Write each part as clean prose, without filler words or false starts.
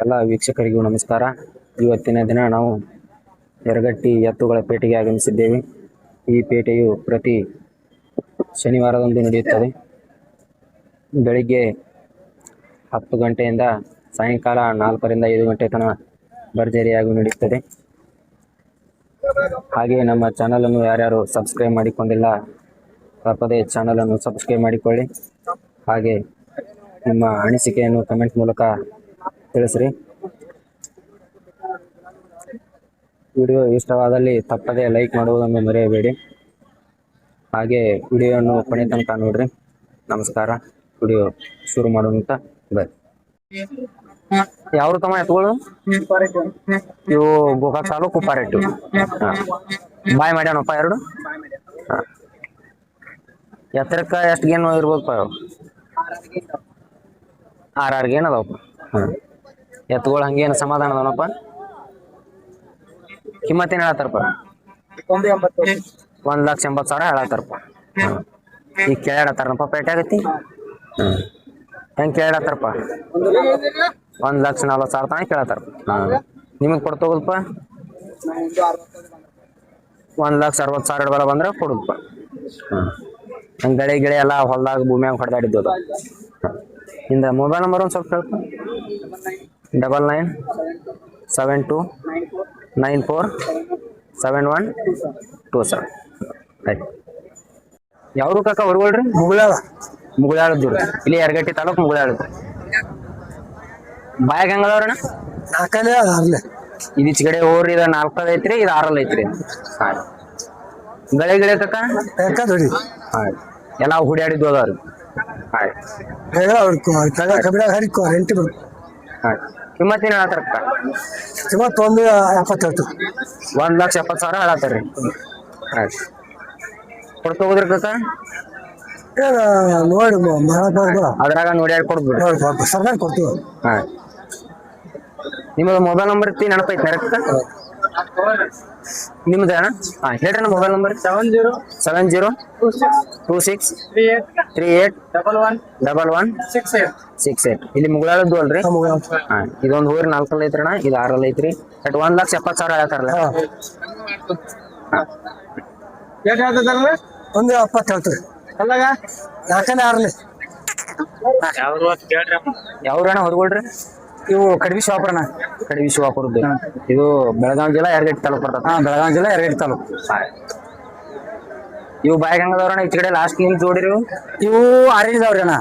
ಎಲ್ಲ ವೀಕ್ಷಕರಿಗೂ ನಮಸ್ಕಾರ. ಇವತ್ತಿನ ದಿನ ನಾವು ಯರಗಟ್ಟಿ ಎತ್ತುಗಳ ಪೇಟೆಗೆ ಆಗಮಿಸಿದ್ದೇವೆ. ಈ ಪೇಟೆಯು ಪ್ರತಿ ಶನಿವಾರದಂದು ನಡೆಯುತ್ತದೆ. ಬೆಳಿಗ್ಗೆ 10 ಗಂಟೆಯಿಂದ ಸಾಯಂಕಾಲ 4ರಿಂದ 5 ಗಂಟೆ ತನಕ ಭರ್ಜರಿಯಾಗಿ ನಡೆಯುತ್ತದೆ. ಹಾಗೆ ನಮ್ಮ ಚಾನಲನ್ನು ಯಾರ್ಯಾರು ಸಬ್ಸ್ಕ್ರೈಬ್ ಮಾಡಿಕೊಂಡಿಲ್ಲ ತಪ್ಪದೇ ಚಾನಲನ್ನು ಸಬ್ಸ್ಕ್ರೈಬ್ ಮಾಡಿಕೊಳ್ಳಿ. ಹಾಗೆ ನಿಮ್ಮ ಅನಿಸಿಕೆಯನ್ನು ಕಮೆಂಟ್ ಮೂಲಕ ತಿಳಿಸ್ರಿ. ವಿಡಿಯೋ ಇಷ್ಟವಾದಲ್ಲಿ ತಪ್ಪದೇ ಲೈಕ್ ಮಾಡುವುದನ್ನು ಮರೆಯಬೇಡಿ. ಹಾಗೆ ವಿಡಿಯೋವನ್ನು ಕೊನೆ ತನಕ ನೋಡ್ರಿ. ನಮಸ್ಕಾರ. ವಿಡಿಯೋ ಶುರು ಮಾಡೋಣ. ಬರ್ರಿ. ಯಾವ್ರು ತಮ್ಮ ಎತ್ತುಗಳು? ಇವು ಗೋಕಾಕ್ ತಾಲೂಕು ಕುಪ್ಪಾರೆಟ್ಟು. ಬಾಯ್ ಮಾಡ್ಯಾನಪ್ಪ ಎರಡು. ಎತ್ತರಕ್ಕ ಎಷ್ಟು ಗೇನ್ ಇರ್ಬೋದಪ್ಪ? 6 ಗೇನ್ ಅದಾವಪ್ಪ. ಎತ್ತುಗಳು ಹಂಗೇನು ಸಮಾಧಾನ ಅದಾವನಪ್ಪ? ಕಿಮ್ಮತ್ತೇನು ಹೇಳತ್ತಾರಪ್ಪ? 1,80,000 ಹೇಳತ್ತಾರಪ್ಪ. ಈಗ ಕೇಳತ್ತಾರಪ್ಪ ಪೇಟೆ ಆಗತ್ತಿ. ಹೆಂಗೆ ಕೇಳತ್ತಾರಪ್ಪ? 1,40,000 ತನಕ ಕೇಳತ್ತಾರಪ್ಪ. ನಿಮಗೆ ಕೊಡ್ತೋಗಲ್ಪ? 1,60,000 ಬರ ಬಂದ್ರೆ ಕೊಡುದಪ್ಪ. ಹಂಗೆ ಗಳೆ ಗಿಳೆ ಎಲ್ಲ ಹೊಲ್ದಾಗ ಭೂಮಿಯಾಗ ಹೊಡೆದಾಡಿದ್ದು ಅದ. ಇಂದ ಮೊಬೈಲ್ ನಂಬರ್ ಒಂದು ಸ್ವಲ್ಪ ಹೇಳ್ಪ. 9972947127 ಆಯ್ತು. ಯಾವ್ದು ಕಾಕ ಹೊರಗಳ್ರಿ? ಮುಗುಳಾಳದ್ದು ರೀ. ಇಲ್ಲಿ ಯರಗಟ್ಟಿ ತಾಲೂಕು ಮುಗುಳಾಳದ್ದು. ಬಾಯಾಗ ಹೆಂಗದವ್ರಣ್ಣ? 4 ಇದು ಈಚೆ ಕಡೆ ಹೋರಿ ಇದು 4 ಐತ್ರಿ, ಇದು 6 ಐತ್ರಿ. ಗಳೆ ಗಿಳೆ ಕಾಕ ಎಲ್ಲ ಹುಡಿಯಾಡಿದ್ದು ಅದಾವ್ರಿ. ಕಿಮ್ಮತ್ತೇನು ಹೇಳತ್ತಾರಕ್ಕ? 1,70,000 ಹೇಳತ್ತಾರ್ರಿ. ಆಯ್ತು. ಕೊಡ್ತೋಗುದ್ರಿ ಕಾಕ? ನೋಡಿ ಅದ್ರಾಗ ನೋಡಿ ಕೊಡ್ಬಿಡ್ರಿ. ಕೊಡ್ತೀವಿ. ನಿಮ್ಮದು ಮೊಬೈಲ್ ನಂಬರ್ ಇತ್ತು ನೆನಪೈತಿ ನೆರಕ್ಕ? ನಿಮ್ದು ಅಣ್ಣ? ಹೇಳ್ರಿ ನಮ್ಮ ಮೊಬೈಲ್ ನಂಬರ್. 7038381168. ಇಲ್ಲಿ ಮುಗುಳಾಳದ್ದು ಅಲ್ರಿ? ಇದೊಂದು ಊರಿ 4 ಐತ್ರಣ್ಣ, ಇದು 6 ಐತ್ರಿ. ಬಟ್ 1,70,000 ಹೇಳತ್ತಾರಲ್ಲ? 1,70,000 ಹೇಳ್ತೀರಿ. ಯಾವ್ರಣ್ಣ ಹೊರಗಳ್ರಿ? ಇವು ಕಡಿಮೆ ಶಿವಾಪುರನ. ಕಡಿಮೆ ಶಿವಾಪುರದ್ದು. ಇದು ಬೆಳಗಾವಿ ಜಿಲ್ಲಾ ಯರಗಟ್ಟಿ ತಾಲೂಕು ಬರ್ತದ. ಬೆಳಗಾವಿ ಜಿಲ್ಲಾ ಯರಗಟ್ಟಿ ತಾಲೂಕು. ಇವು ಬಾಯಿಗೆ ಹಂಗದವ್ರಣ್ಣ? ಈಚೆ ಕಡೆ ಲಾಸ್ಟ್ ನಿಮ್ ಜೋಡಿರಿ. ಇವು 6 ಇದಾವ್ರಿ ಅಣ್ಣ.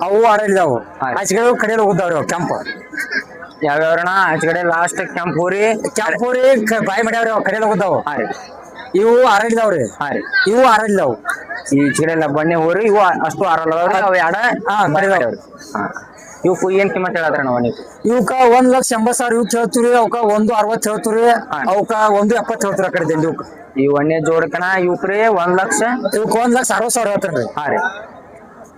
ಅವು 6 ಇದಾವು. ಆಚೆ ಕಡೆ ಕಡೆಯಲ್ಲಿ ಹೋಗ್ತಾವ್ರಿ ಅವು ಕೆಂಪು. ಯಾವ್ಯಾವ್ರಣ? ಆಚೆ ಕಡೆ ಲಾಸ್ಟ್ ಕೆಂಪೂರಿ ಬಾಯಿ ಮಾಡ್ಯಾವ್ರಿ ಅವು ಕಡೆಯಲ್ಲಿ ಹೋಗ್ತಾವು. ಇವು 6 ಇದಾವ್ರಿ. ಇವು 6 ಇದಾವು. ಈಚೆ ಕಡೆ ಎಲ್ಲ ಬಣ್ಣೆ ಹೋರಿ ಇವು ಅಷ್ಟು 6 ಅದಾವ್ರಿ. ಅವು ಎರಡ ಕಡೆದವ್ರಿ. ಇವಕ್ಕೂ ಏನ್ ಕಿಮ್ಮತ್ ಹೇಳದ್ರ ನಾವು? ಇವಕ್ಕ 1,80,000 ಇವಕ್ ಹೇಳ್ತೀರಿ. ಅವಕ್ಕ 1,60,000 ಹೇಳ್ತೀರಿ. ಅವಕ್ಕ 1,70,000 ಹೇಳ್ತೀರಿ. ಆ ಕಡೆ ದಂಡಿ ಇವಕ್ ಈ ಒಣ್ಣೆ ಜೋಡಕಣ ಇವಕ್ರಿ 1,00,000. ಇವಕ್ 1,60,000 ಹೇಳ್ತಾರ್ರಿ.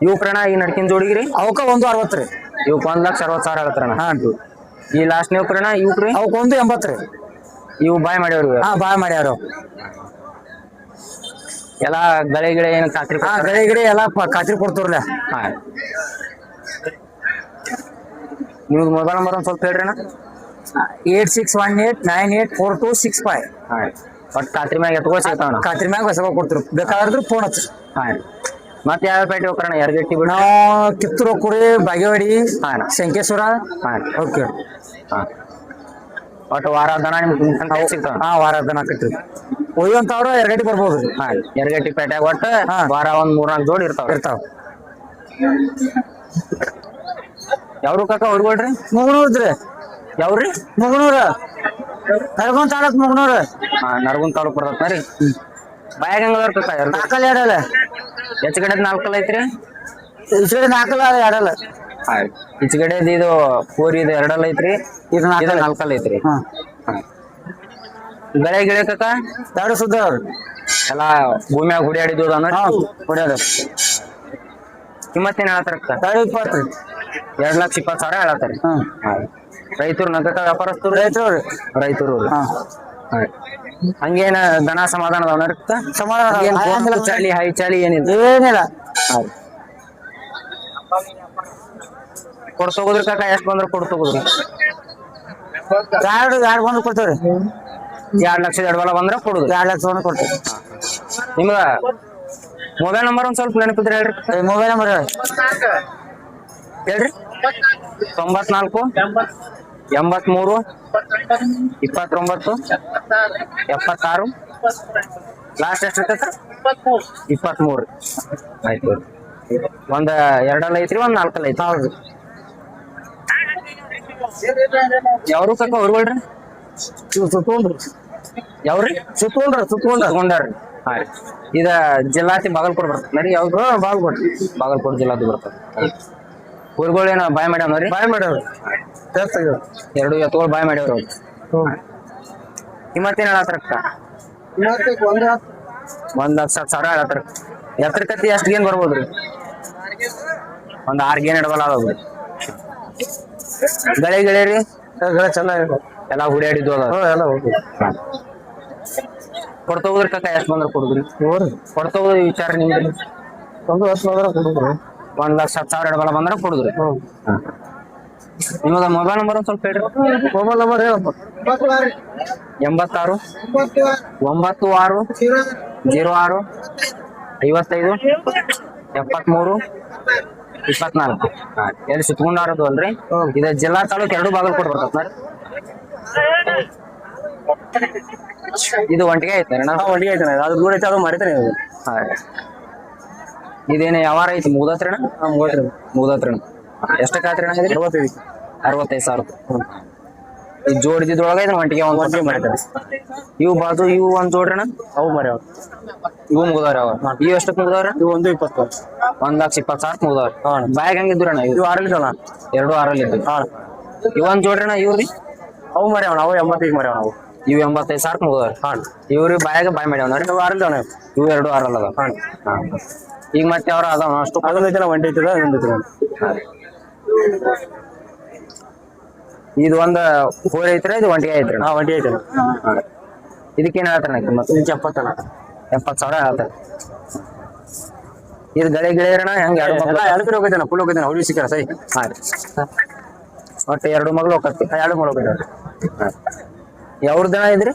ಇವಕ್ರಣ ಈ ನಡ್ಕಿನ ಜೋಡಿಗ್ರಿ ಅವಕ್ಕ 1,60,000 ರೀ. ಇವಕ್ 1,60,000 ಹೇಳ್ತಾರಣ. ಈ ಲಾಸ್ಟ್ ನೀವ್ಕ್ರಣ ಇವಕ್ರಿ ಅವಕ್ 1,80,000 ರೀ. ಇವು ಬಾಯ್ ಮಾಡ್ಯಾವ್ರಿ. ಬಾಯ್ ಮಾಡ್ಯಾರ. ಎಲ್ಲಾ ಗಳೆ ಗಿಳೆ ಏನ್ ಖಾತ್ರಿ? ಗಳೆ ಗಿಡೆ ಎಲ್ಲಾ ಖಾತ್ರಿ ಕೊಡ್ತವ್ರಲ್ಲ. ನಿಮ್ದು ಮೊಬೈಲ್ ನಂಬರ್ ಒಂದ್ ಸ್ವಲ್ಪ ಹೇಳ್ರಿ ಅಣ್ಣ. 8618984265. ಒಟ್ಟು ಖಾತ್ರಿ ಮ್ಯಾಗ ಎತ್ಕೋ ಸಿಗ್ತಾವಣ್ಣ. ಖಾತ್ರಿ ಮ್ಯಾಗ ಹೊಸ ಕೊಡ್ತಿರು. ಬೇಕಾದ್ರೆ ಫೋನ್ ಹಚ್ರಿ. ಮತ್ತೆ ಯಾವ ಪೇಟೆ ಹೋಗ್ರಣ? ಯರಗಟ್ಟಿ ಬಿಡ ನಾವು ಕಿತ್ತೂರು ಕುರಿ, ಬಾಗೇವಾಡಿ, ಶಂಕೇಶ್ವರ. ಓಕೆ. ಒಟ್ಟು ವಾರ ದನ ಸಿಗ್ತಾವ. ವಾರ ದನ ಕಟ್ರಿ ಒಯ್ಯುವಂತವ್ರು ಯರಗಟ್ಟಿ ಬರ್ಬೋದು. ಯರಗಟ್ಟಿ ಪೇಟೆಗೆ ಒಟ್ಟು ವಾರ ಒಂದ್ 3-4 ಜೋಡಿ ಇರ್ತಾವ. ಯಾವ್ರು ಕಾಕ ಹೊರಗಳ್ರಿ? ಮುಗನೂರ್ದ್ರಿ. ಯಾವ್ರಿ? ಮುಗನೂರ, ನರಗುಂದ ತಾಲೂಕ್ ಮುಗನೂರ. ನರಗುಂದ ತಾಲೂಕ್ ಬರ್ತೈತಿ. ಬಾಯಾಗ ಹೆಂಗದವ್ರ ಕಾಕ? 4 ಎರಡಲ್ಲ. ಹೆಚ್ಚು ಕಡೆ 4 ಐತ್ರಿ. ಈಚೆ 4 ಎರಡಲ್ಲ. ಈಚೆ ಕಡೆ ಇದು ಕೋರಿ ಇದು 2 ಐತ್ರಿ. ಇದು 4 ಐತ್ರಿ. ಗಳೆ ಗಿಳೆ ಕಾಕ 2 ಸುದ್ದ ಅವ್ರಿ. ಎಲ್ಲಾ ಭೂಮಿಯಾಗ ಹುಡಿಯಾಡಿದ್ದು ಹೊಡ್ಯಾಡ. ಕಿಮ್ಮತ್ತೇನ್ ಹೇಳತ್ತಾರ? 2,20,000 ರೀ. 2,20,000 ಹೇಳತ್ತಾರಿ. ರೈತರು ನಗಕ ವ್ಯಾಪಾರಸ್ಥರು? ರೈತರು. ಹಂಗೇನ ದನ ಸಮಾಧಾನ ಅದಾವ? ಚಾಲಿ ಹೈ ಚಾಲಿ ಏನಿಲ್ಲ? ಏನಿಲ್ಲ. ಕೊಡ್ತೋಗುದ್ರಿ ಕಾಕ? ಎಷ್ಟು ಬಂದ್ರೆ ಕೊಡ್ತೋಗುದ್ರಿ? ಎರಡು ಬಂದು ಕೊಡ್ತೇವ್ರಿ. 2 ಲಕ್ಷದ ಎಡಬಲ ಬಂದ್ರೆ ಕೊಡುದು. 2 ಲಕ್ಷ ಬಂದು ಕೊಡ್ತೇವೆ. ನಿಮ್ಗ ಮೊಬೈಲ್ ನಂಬರ್ ಒಂದ್ ಸ್ವಲ್ಪ ನೆನಪಿದ್ರೆ ಹೇಳ್ರಿ. ಮೊಬೈಲ್ ನಂಬರ್ ಹೇಳ್ರಿ. 94 83 29 76 ಲಾಸ್ಟ್ ಎಷ್ಟು ಇರ್ತೈತೆ? 23. ಆಯ್ತು. ಒಂದ್ 2 ಐತ್ರಿ, ಒಂದ್ 4 ಐತಿ. ಹೌದು. ಯಾವ್ರು ಕಕ್ಕ ಹೊರ್ಗಳ್ರಿ? ಸುತ್ತಕೊಂಡ್ರಿ. ಯಾವ್ರಿ? ಸುತ್ತಕೊಂಡ್ರಿ. ಹಾ ರೀ. ಇದ ಜಿಲ್ಲಾತಿ ಬಾಗಲಕೋಟ್ ಬರ್ತದೆ ಯಾವ್ದು? ಬಾಗಲಕೋಟ್ ಜಿಲ್ಲಾತಿ ಬರ್ತದೆ. ಊರುಗಳೇನ ಬಾಯ್ ಮಾಡ್ಯಾವ್ರಿ? ಬಾಯ್ ಮಾಡ್ಯಾವ್ರಿ. 2 ಎತ್ತುಗಳು ಬಾಯ್ ಮಾಡ್ಯಾವ್ರಿ ಅವ್ರು. ಕಿಮ್ಮತ್ತೇನ್ ಹೇಳತ್ರಕ್ಕ? 1,10,000 ಹೇಳತ್ರ. ಎತ್ತರಕತ್ತಿ ಎಷ್ಟು ಗೇನ್ ಬರ್ಬೋದ್ರಿ? ಒಂದ್ 6 ಗೇನ್ ಇಡಬಲ್ಲ ಅದಾವ್ರಿ. ಗೆಳೆ ರೀ ಚೆನ್ನಾಗಿ ಎಲ್ಲ ಹುಡಿಯಾಡಿದ್ವು ಅದ. ಎಲ್ಲ ಹೋಗಿ ಕೊಡ್ತಾ ಹೋದ್ರಿ ಕಕ್ಕ ಎಷ್ಟು ಬಂದ್ರೆ ಕೊಡುದ್ರಿ? ಕೊಡ್ತಾ ಹೋದ್ ವಿಚಾರ ನಿಮ್ಗೆ? 1,10,000 ಬಂದ್ರೆ ಕೊಡುದ್ರಿ. 1,10,000 ಎಡಬಲ ಬಂದ್ರೆ ಕೊಡುದ್ರಿ. ನಿಮ್ಮದ ಮೊಬೈಲ್ ನಂಬರ್ ಒಂದ್ ಸ್ವಲ್ಪ ಹೇಳ್ರಿ. ಮೊಬೈಲ್ ನಂಬರ್ ಹೇಳಪ್ಪ. 86 96 06 55 73 24. ಎಲ್ಲಿ ಸುತ್ತಕೊಂಡಾರದು ಅಲ್ರಿ? ಇದ ಜಿಲ್ಲಾ ತಾಲೂಕ್ 2 ಬಾಗಲಕೋಟ್ ಬರ್ತದ. ಇದು ಒಂಟಿಗೆ ಐತೆ ಒಂಟಿಗೆ ಐತೆ. ಅದು ದೂರ ಐತೆ, ಅದು ಮಾಡಿತಾನೆ. ಇದೇನು ಯಾವಾರ ಐತಿ? ಮುಗ್ದತ್ರಣ ಮುಗ್ದತ್ರಣ. ಎಷ್ಟಕ್ಕೆ ಆತ್ರಿ? 65,000. ಈ ಜೋಡಿದೊಳಗ ಇದನ್ನ ಒಂಟಿಗೆ ಒಂದ್ ಮಾಡಿದ್ದಾರೆ. ಇವು ಬಾಜು ಇವು ಒಂದ್ ಜೋಡ್ರಣ ಅವು ಮರ್ಯಾವ. ಇವು ಮುಗ್ದವ್ರ. ಇವು ಎಷ್ಟಕ್ಕೆ ಮುಗ್ದವ್ರ? ಇವು 1,20,000. 1,20,000 ಮುಗ್ದವ್ರ. ಬ್ಯಾಗ್ ಹೆಂಗಿದ್ರಣ? ಇವು 6 ಇದ್ದಲ್ಲ. 2 6 ಇದ್ದು. ಇವೊಂದ್ ಜೋಡ್ರಣ ಇವ್ರಿ? ಅವು ಮರ್ಯಾವ. ನಾವು 85 ಮರ್ಯಾವ. ನಾವು ಇವು 85,000 ಮುಗ್ದವ್ರ. ಇವ್ರಿ ಬಾಯಾಗ ಬಾಯ್ ಮಾಡ್ಯಾವ್ರಿ. ಇವು 6 ಇದ್ದಾವೆ. ಇವು 2 6 ಅಲ್ಲ. ಈಗ ಮತ್ತೆ ಅವ್ರ ಅದಾವ ಅಷ್ಟು ಅದೊಂದೈತಲ್ಲ, ಒಂಟಿ ಐತದ. ಇದು ಒಂದ್ ಹೋರಿ ಐತ್ರ, ಇದು ಒಂಟಿಗೆ ಐತ್ರಿ. ಒಂಟಿ ಐತೆ. ಇದಕ್ಕೇನ್ ಹೇಳ್ತಾರ? ಇದಕ್ಕೆ 70,000 ಹೇಳ್ತಾರೆ. ಇದು ಗಿಳಿರಣ ಹೆಂಗ? 2 ಕಡೆ ಹೋಗೈತೆ. ಫುಲ್ ಹೋಗೈತೆ. ಅವ್ರಿಗೆ ಸಿಕ್ಕಾರ ಸೈ. ಒಟ್ಟು 2 ಮಗಳು ಹೋಗತ್ತಿ. 2 ಮಗಳು ಹೋಗೈತೆ. ಯಾವ್ರ ದನ ಇದ್ರಿ?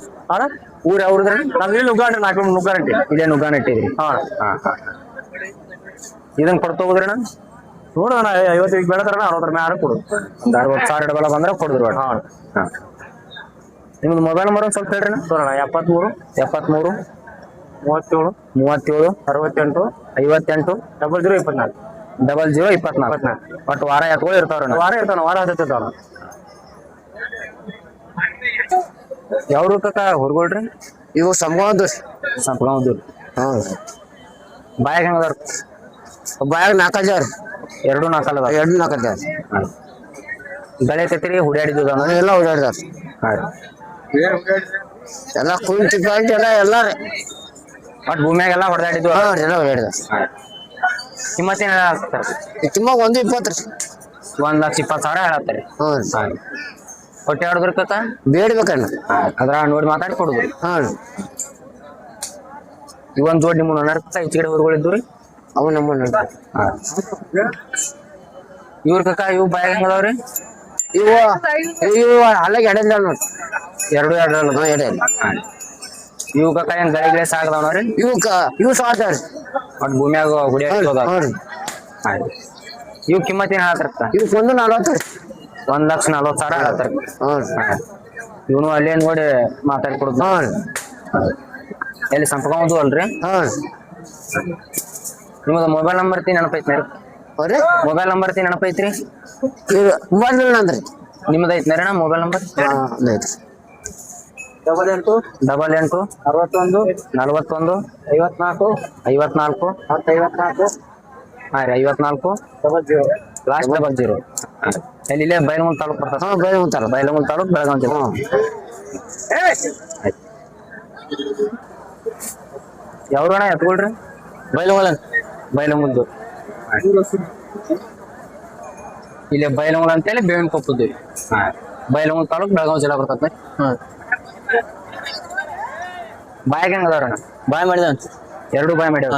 ಊರ್ ಯಾವ್ರದ್ರಿ? ನಾವ್ ಇಲ್ಲಿ ನುಗ್ಗಾಡ್ರಿ. 4 ನುಗ್ಗಾರಂಟಿ. ಇಲ್ಲೇ ನುಗ್ಗಾನ ಇಟ್ಟಿದ್ರಿ. ಇದನ್ನ ಕೊಡ್ತಾ ಹೋದ್ರಣ? ನೋಡ 50 ಬೆಳತಾರ 60 ಮೇಲೆ ಕೊಡು. ಒಂದ್ 60,000 ಎಡಬಲ ಬಂದ್ರೆ ಕೊಡುದ್ರಿ. ನಿಮ್ದು ಮೊಬೈಲ್ ನಂಬರ್ ಒಂದ್ ಸ್ವಲ್ಪ ಹೇಳ್ರಿ. 73 73 37 37 68 58 0024 0024. ಒಟ್ಟು ವಾರ ಎತ್ಗಳು ಇರ್ತಾವ್ರ? ವಾರ ಇರ್ತಾನ. ವಾರ ಹತ್ತಿರ್ತಾವ. ಯಾವ್ರು ಕಕ್ಕ ಹೊರ್ಗೊಳ್ರಿ? ಇವು ಸಂಭವದ್ದು. ಬಾಯಾಗ ಹೆಂಗದಾರ? ಬಾಯಾಗ 4,000. 2 4 ಅದಾವ. 2 4,000. ಗಳೆ ಕತ್ತಿರಿ ಹುಡಿಯಾಡಿದ್ದು ಎಲ್ಲ ಓಡಾಡಿದಾರ. ಎಲ್ಲ ಕುಂತಿ ಎಲ್ಲ ಒಟ್ಟು ಭೂಮಿಯಾಗೆಲ್ಲ ಹೊಡೆದಾಡಿದ್ವು. ಎಲ್ಲ ಓಡಾಡಿದಾರ. ಕಿಮ್ಮತ್ತೇನ್ ಹೇಳಾಕ್ತಾರ? ತುಂಬ 1,20,000. 1,20,000 ಹೇಳತ್ತಾರೆ. ಹೊಟ್ಟೆ ಆಡೋದ್ರ ಕಕ್ಕ ಬೇಡ್ಬೇಕಣ್ಣ. ಅದ್ರ ನೋಡಿ ಮಾತಾಡಿ ಕೊಡುದು. ಇವೊಂದ್ ಜೋಡ್ ನಿಮ್ಮ ನರ್ಕ ಈಚೆಗಡೆ ಊರುಗಳಿದ್ದು ರೀ. ಅವು ನಮ್ಮ ಇವ್ರ ಕಕ್ಕ ಇವು ಬಾಯಾಗ ಹೆಂಗದಾವ್ರಿ? ಇವು ಅಲ್ಲಾಗ ಎಡೆಲ್ಲ ನೋಡಿ. 2 2 ಇವು ಕಕ್ಕ ಹೆಂಗ್ ಗಳಿಗೆ ಸಾಗದವ್ರಿ? ಇವು ಸಾಧ್ಯ. ಒಟ್ಟು ಭೂಮಿಯಾಗ ಹುಡಿಯಾಡಿ. ಇವು ಕಿಮ್ಮತ್ತೇನ್ ಹೇಳತ್ತಾರ? ಇವಕ್ಕೆ 1,40,000. 1,40,000 ಹೇಳತ್ತಾರ. ಇವನು ಅಲ್ಲೇ ನೋಡಿ ಮಾತಾಡಿ ಕೊಡುದು. ಎಲ್ಲಿ ಸಂಪರ್ಕ ಅಲ್ರಿ? ನಿಮ್ಮದ ಮೊಬೈಲ್ ನಂಬರ್ ನೆನಪೈತಿ? ಮೊಬೈಲ್ ನಂಬರ್ ನೆನಪೈತ್ರಿ? ನಿಮ್ದ ಐತ್ನರಿ ಮೊಬೈಲ್ ನಂಬರ್? 88 88 61 41 54 54 54. ಹಾ ರೀ 54 00 ಲಾಸ್ಟ್ 00. ಇಲ್ಲೇ ಬೈಲಮುಲ್ ತಾಲೂಕ್ ಬರ್ತದೆ. ಬೈಲಮುಲ್ ತಾಲೂಕ್ ಬೆಳಗಾವಿ ಜಿಲ್ಲೆ. ಯಾವ್ರಣ ಎತ್ಕೊಳ್ರಿ? ಬೈಲಮುಲ್ದು. ಇಲ್ಲಿ ಬೈಲಮುಲ್ ಅಂತೇಳಿ ಬೇವಿನ ಕೊಪ್ಪದ್ದು. ಬೈಲಮುಲ್ ತಾಲೂಕ್ ಬೆಳಗಾವಿ ಜಿಲ್ಲಾ ಬರ್ತದೆ. ಬಾಯಾಗ ಹೆಂಗದವ್ರಣ? ಬಾಯ್ ಮಾಡಿದ 2 ಬಾಯ್ ಮಾಡ್ಯಾವ.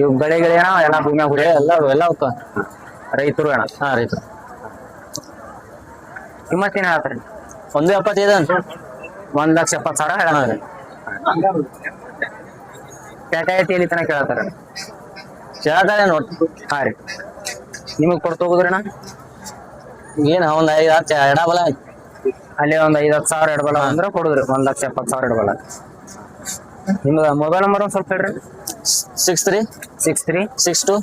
ಇವ್ ಗಳಿಗೆ ಏನೋ ಎಲ್ಲ ಭೂಮಿಯಾಗ ಹುಡಿ ಎಲ್ಲ ಹೋಗ್ತಾವ. ರೈತರು ಅಣ್ಣ. ರೈತರು. ಕಿಮ್ಮತ್ತೇನು ಹೇಳ್ತಾರೆ? 1.75 ಅಂತ 1,70,000 ಹೇಳತ್ತಾರೆ. ಪ್ಯಾಕಾಯಿತಿ ಎಲ್ಲಿ ತನಕ ಕೇಳತ್ತಾರ? ಕೇಳ್ತಾರೆ ನೋಡಿ. ಹಾ ರೀ, ನಿಮಗ್ ಕೊಡ್ತು ಹೋಗುದ್ರಣ್ಣ? ಏನ್ ಒಂದ್ 5-10 ಎಡಬಲ ಅಲ್ಲಿ ಒಂದ್ 5-10 ಸಾವಿರ ಎಡಬಲ ಅಂದ್ರೆ ಕೊಡುದ್ರಿ 1,70,000 ಎಡಬಲ. ನಿಮ್ದ ಮೊಬೈಲ್ ನಂಬರ್ ಒಂದ್ ಸ್ವಲ್ಪ ಹೇಳ್ರಿ. 63 63 62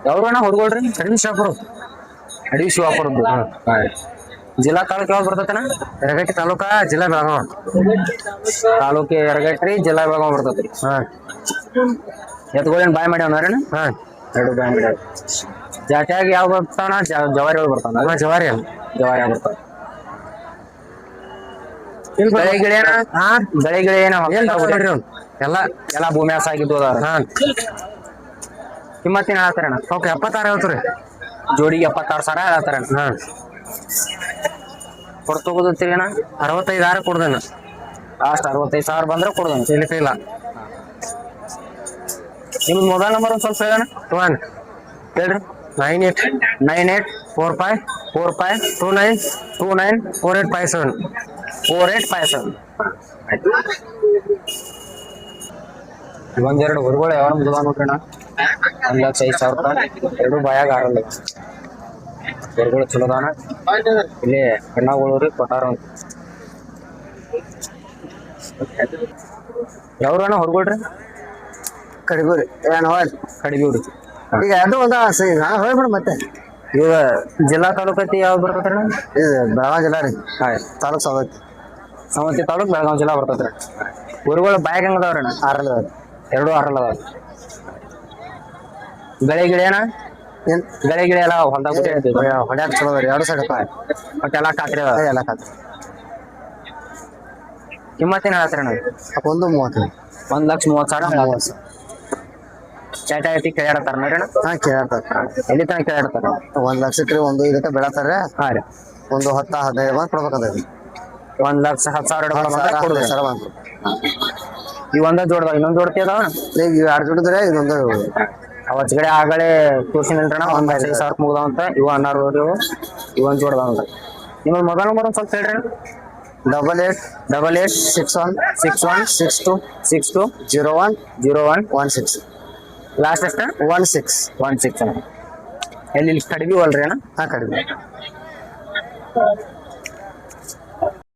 ಯಾವ್ರಣ್ಣ ಹುಡುಗಳ್ರಿ? ಕಡಿಮೆ ಶಾಪುರ ಅಡವಿ ಶಿವಾಪುರದ್ದು. ಜಿಲ್ಲಾ ತಾಲೂಕು ಯಾವ್ದು ಬರ್ತೈತಣ್ಣ? ಯರಗಟ್ಟಿ ತಾಲೂಕ ಜಿಲ್ಲಾ ಬೆಳಗಾವಿ. ತಾಲೂಕು ಯರಗಟ್ಟಿ, ಜಿಲ್ಲಾ ಬೆಳಗಾವಿ ಬರ್ತೈತ್ರಿ. ಎತ್ಗಳೇನ್ ಬಾಯ್ ಮಾಡ್ಯಾವಣ್ಣ? ಎರಡು ಬಾಯ್ ಮಾಡ್ಯಾವ. ಜಾಟ್ಯಾಗ ಯಾವ ಬರ್ತಾನ? ಜವಾರಿಗಳು ಬರ್ತಾನ? ಜವಾರಿ ಜವಾರಿ ಬರ್ತಾವ. ಬೆಳೆ ಗಿಳೆ ಬೆಳೆ ಗಿಳೆ ಎಲ್ಲ ಭೂಮಿ ಹಸ ಆಗಿದ್ದು ಅದಾರ. ಕಿಮ್ಮತ್ತೇನ್ ಹೇಳ್ತಾರಣ್ಣ? ಓಕೆ 76 ಹೇಳ್ತೀರಿ. ಜೋಡಿಗೆ 76,000 ಹೇಳ್ತಾರಣ್ಣ. ಕೊಡ್ತೋಗೋದಿರ್ತೀರಿ ಅಣ್ಣ? 65,000 ಕೊಡ್ದೇನ. ಲಾಸ್ಟ್ 65,000 ಬಂದ್ರೆ ಕೊಡ್ದೇನೆ. ಇಲ್ಲ ನಿಮ್ದು ಮೊಬೈಲ್ ನಂಬರ್ ಒಂದ್ ಸ್ವಲ್ಪ ಹೇಳಣ್ಣ. ಹೇಳ್ರಿ. 98454529294857 4857. ಒಂದೆರಡು ಹೊರಗಳು ಯಾವ ಮುಗಿದ ನೋಡ್ರಣ್ಣ. 1,05,000 ರೂಪಾಯಿ. ಎರಡು ಬಾಯಾಗ ಆರಲ್ಲ ಹೊರಗಳು ಚಲೋದಾನ. ಇಲ್ಲಿ ಹೆಣ್ಣಾಗೋಳ್ರಿ ಕೊಟ್ಟಾರ ಅಂತ. ಯಾವ್ರಣ್ಣ ಹೊರಗಳ್ರಿ? ಕಡಿಗೂರಿ ಕಡಿಗೂರಿ. ಈಗ ಅದು ಹೇಳ್ಬಿಡು ಮತ್ತೆ. ಇವಾಗ ಜಿಲ್ಲಾ ತಾಲೂಕತಿ ಯಾವ್ದು ಬರ್ತೈತ್ರಣ್ಣ? ಇದು ಬೆಳಗಾವಿ ಜಿಲ್ಲಾ ರೀ. ತಾಲೂಕ್ ಸವತಿ ತಾಲೂಕ್ ಬೆಳಗಾವಿ ಜಿಲ್ಲಾ ಬರ್ತೈತ್ರಿ. ಊರುಗಳು ಬಾಯಾಗ ಹೆಂಗದವ್ರಣ್ಣ? ಆರಲ್ಲ ಎರಡು ಆರಲ್ಲ ಅದಾವ. ಬೆಳೆ ಗಿಳೆ ಅಣ್ಣ? ಬೆಳೆ ಗಿಳೆ ಎಲ್ಲ ಹೊಲ್ದಾಗ ಹೊಡ್ಯಾಕ ಚಲೋ ಅದ ರೀ. 2 ಸೈಡ್ ಒಟ್ಟೆಲ್ಲ ಖಾತ್ರಿ ಅದ? ಎಲ್ಲ ಖಾತ್ರಿ. ಕಿಮ್ಮತ್ತೇನು ಹೇಳ್ತಾರಣ್ಣ? 1.30. 1,30,000. ಚಾಟ ಐತಿ ಕೇಳಾಡ್ತಾರ ನೋಡ್ರಿ? ಕೇಳಾಡ್ತಾರ. ಎಲ್ಲಿ ತನಕ ಕೇಳಾಡ್ತಾರ? 1 ಲಕ್ಷಕ್ಕೆ 1 ಇದಕ್ಕೆ ಬೆಳತಾರ. ಹಾ ರೀ. ಒಂದು 10-15 ಬಂದ್ ಕೊಡ್ಬೇಕಂತ. 1,10,000 ಕೊಡ್ರಿ. ಈ ಒಂದ ಜೋಡ್ದಾವ ಇನ್ನೊಂದ್ ಜೋಡ್ತಿ ಅದಾವ? ಈಗ 2 ಜೋಡಿದ್ರೆ ಇದೊಂದು ಅವಚ್ಗಡೆ ಆಗಲೇ ತೋರ್ಸಿನಲ್ರಣ 1,05,000 ಮುಗ್ದಾವಂತ. ಇವು 16 ಇವೊಂದ್ ಜೋಡ್ದಾವಂತ. ನಿಮ್ಮದ್ ಮೊಬೈಲ್ ನಂಬರ್ ಒಂದ್ ಸ್ವಲ್ಪ ಹೇಳ್ರಿ. 88616162010116. ಲಾಸ್ಟ್ ಅಷ್ಟ 16 ಎಲ್ಲಿ ಕಡಿಮೆ ಅಲ್ರಿ ಅಣ್ಣ? ಕಡಿಮೆ.